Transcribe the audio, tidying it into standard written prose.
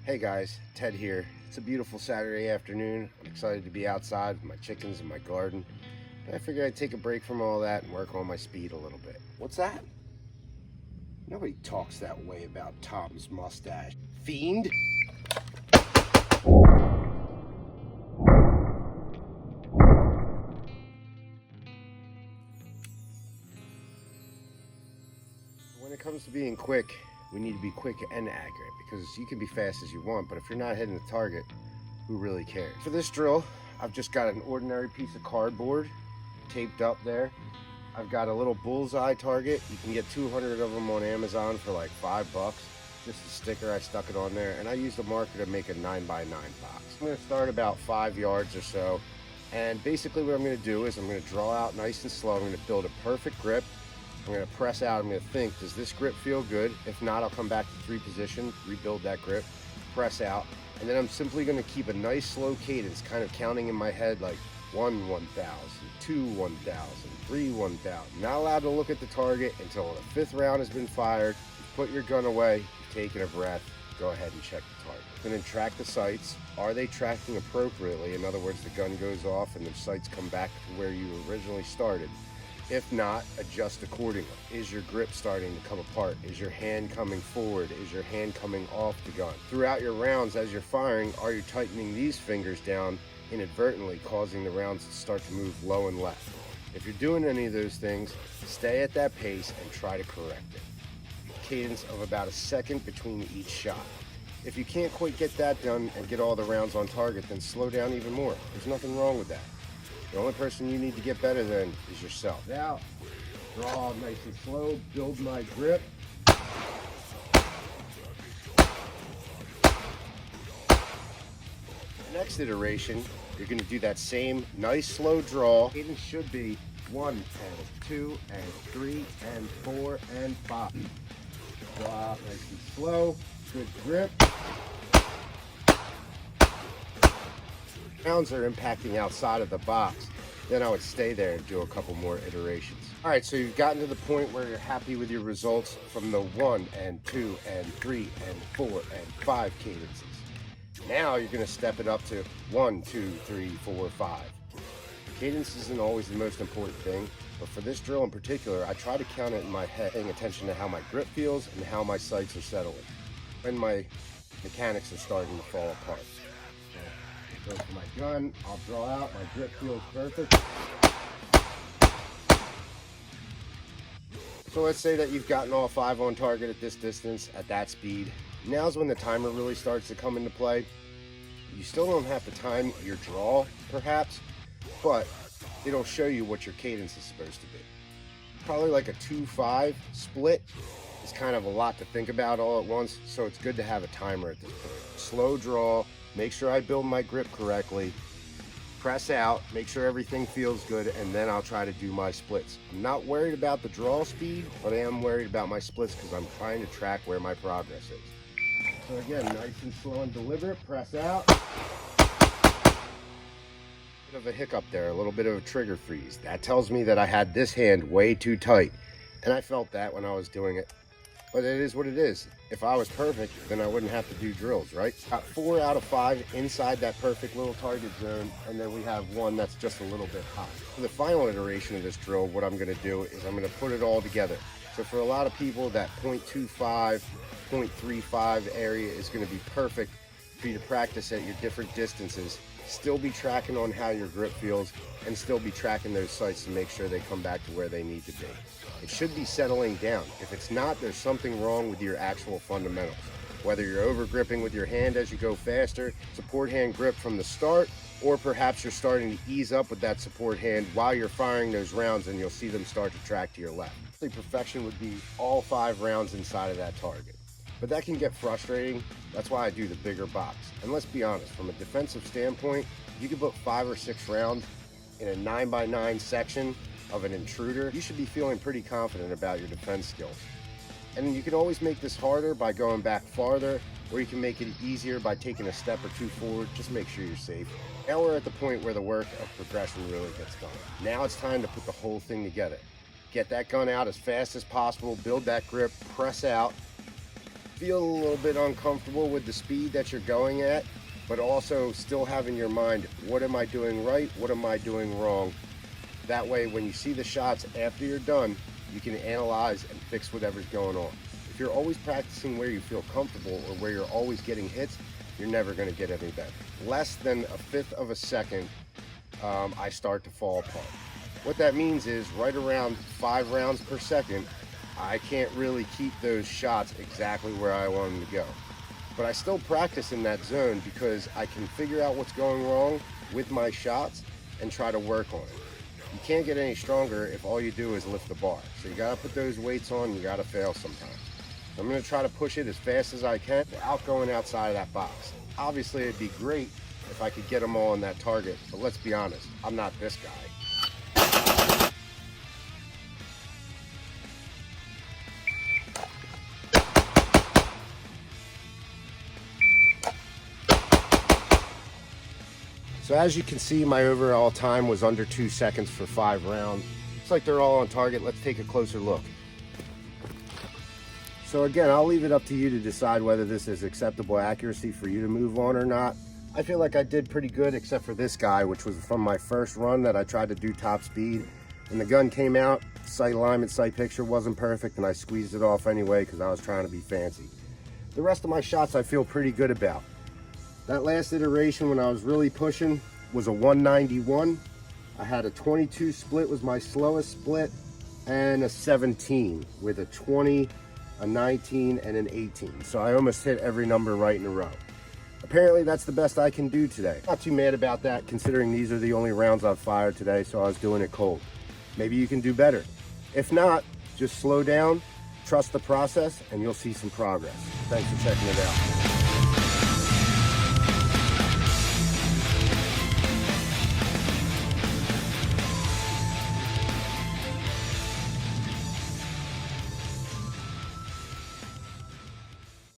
Hey guys, Ted here. It's a beautiful Saturday afternoon. I'm excited to be outside with my chickens in my garden. And I figured I'd take a break from all that and work on my speed a little bit. What's that? Nobody talks that way about Tom's mustache. Fiend? When it comes to being quick, we need to be quick and accurate because you can be fast as you want, but if you're not hitting the target, who really cares? For this drill, I've just got an ordinary piece of cardboard taped up there. I've got a little bullseye target. You can get 200 of them on Amazon for like $5. Just a sticker, I stuck it on there, and I used a marker to make a 9x9 box. I'm gonna start about 5 yards or so, and basically what I'm gonna do is I'm gonna draw out nice and slow. I'm gonna build a perfect grip. I'm gonna press out. I'm gonna think, does this grip feel good? If not, I'll come back to 3 position, rebuild that grip, press out, and then I'm simply gonna keep a nice slow cadence, kind of counting in my head like 1, 1,000, 2, 1,000, 3, 1,000. Not allowed to look at the target until the 5th round has been fired. You put your gun away, you've taken a breath, go ahead and check the target. And then track the sights. Are they tracking appropriately? In other words, the gun goes off and the sights come back to where you originally started. If not, adjust accordingly. Is your grip starting to come apart? Is your hand coming forward? Is your hand coming off the gun? Throughout your rounds, as you're firing, are you tightening these fingers down inadvertently, causing the rounds to start to move low and left? If you're doing any of those things, stay at that pace and try to correct it. Cadence of about a second between each shot. If you can't quite get that done and get all the rounds on target, then slow down even more. There's nothing wrong with that. The only person you need to get better than is yourself. Now, draw nice and slow, build my grip. The next iteration, you're going to do that same nice slow draw. Cadence should be 1 and 2 and 3 and 4 and 5. Draw out nice and slow, good grip. Rounds are impacting outside of the box, then I would stay there and do a couple more iterations. All right, so you've gotten to the point where you're happy with your results from the 1 and 2 and 3 and 4 and 5 cadences. Now you're going to step it up to 1, 2, 3, 4, 5. Cadence isn't always the most important thing, but for this drill in particular, I try to count it in my head, paying attention to how my grip feels and how my sights are settling, when my mechanics are starting to fall apart. Go for my gun, I'll draw out, my grip feels perfect. So let's say that you've gotten all 5 on target at this distance, at that speed. Now's when the timer really starts to come into play. You still don't have to time your draw, perhaps, but it'll show you what your cadence is supposed to be. Probably like a 2-5 split is kind of a lot to think about all at once, so it's good to have a timer at this point. Slow draw. Make sure I build my grip correctly, press out, make sure everything feels good, and then I'll try to do my splits. I'm not worried about the draw speed, but I am worried about my splits because I'm trying to track where my progress is. So again, nice and slow and deliberate, press out. Bit of a hiccup there, a little bit of a trigger freeze. That tells me that I had this hand way too tight, and I felt that when I was doing it. But it is what it is. If I was perfect, then I wouldn't have to do drills, right? Got 4 out of 5 inside that perfect little target zone, and then we have 1 that's just a little bit high. For the final iteration of this drill, what I'm gonna do is I'm gonna put it all together. So for a lot of people, that 0.25, 0.35 area is gonna be perfect for you to practice at your different distances, still be tracking on how your grip feels, and still be tracking those sights to make sure they come back to where they need to be. It should be settling down. If it's not, there's something wrong with your actual fundamentals. Whether you're over gripping with your hand as you go faster, support hand grip from the start, or perhaps you're starting to ease up with that support hand while you're firing those rounds and you'll see them start to track to your left. The perfection would be all 5 rounds inside of that target. But that can get frustrating. That's why I do the bigger box. And let's be honest, from a defensive standpoint, you can put 5 or 6 rounds in a 9x9 section of an intruder. You should be feeling pretty confident about your defense skills. And you can always make this harder by going back farther, or you can make it easier by taking a step or 2 forward. Just make sure you're safe. Now we're at the point where the work of progression really gets done. Now it's time to put the whole thing together. Get that gun out as fast as possible, build that grip, press out, feel a little bit uncomfortable with the speed that you're going at, but also still have in your mind, what am I doing right? What am I doing wrong? That way, when you see the shots after you're done, you can analyze and fix whatever's going on. If you're always practicing where you feel comfortable or where you're always getting hits, you're never going to get any better. Less than a fifth of a second, I start to fall apart. What that means is right around 5 rounds per second, I can't really keep those shots exactly where I want them to go. But I still practice in that zone because I can figure out what's going wrong with my shots and try to work on it. You can't get any stronger if all you do is lift the bar. So you gotta put those weights on, you gotta fail sometimes. I'm gonna try to push it as fast as I can without going outside of that box. Obviously, it'd be great if I could get them all on that target, but let's be honest, I'm not this guy. So as you can see, my overall time was under 2 seconds for 5 rounds. Looks like they're all on target. Let's take a closer look. So again, I'll leave it up to you to decide whether this is acceptable accuracy for you to move on or not. I feel like I did pretty good except for this guy, which was from my first run that I tried to do top speed. When the gun came out, sight alignment, sight picture wasn't perfect, and I squeezed it off anyway because I was trying to be fancy. The rest of my shots I feel pretty good about. That last iteration when I was really pushing was a 191. I had a 22 split was my slowest split, and a 17 with a 20, a 19, and an 18. So I almost hit every number right in a row. Apparently that's the best I can do today. Not too mad about that considering these are the only rounds I've fired today, so I was doing it cold. Maybe you can do better. If not, just slow down, trust the process, and you'll see some progress. Thanks for checking it out.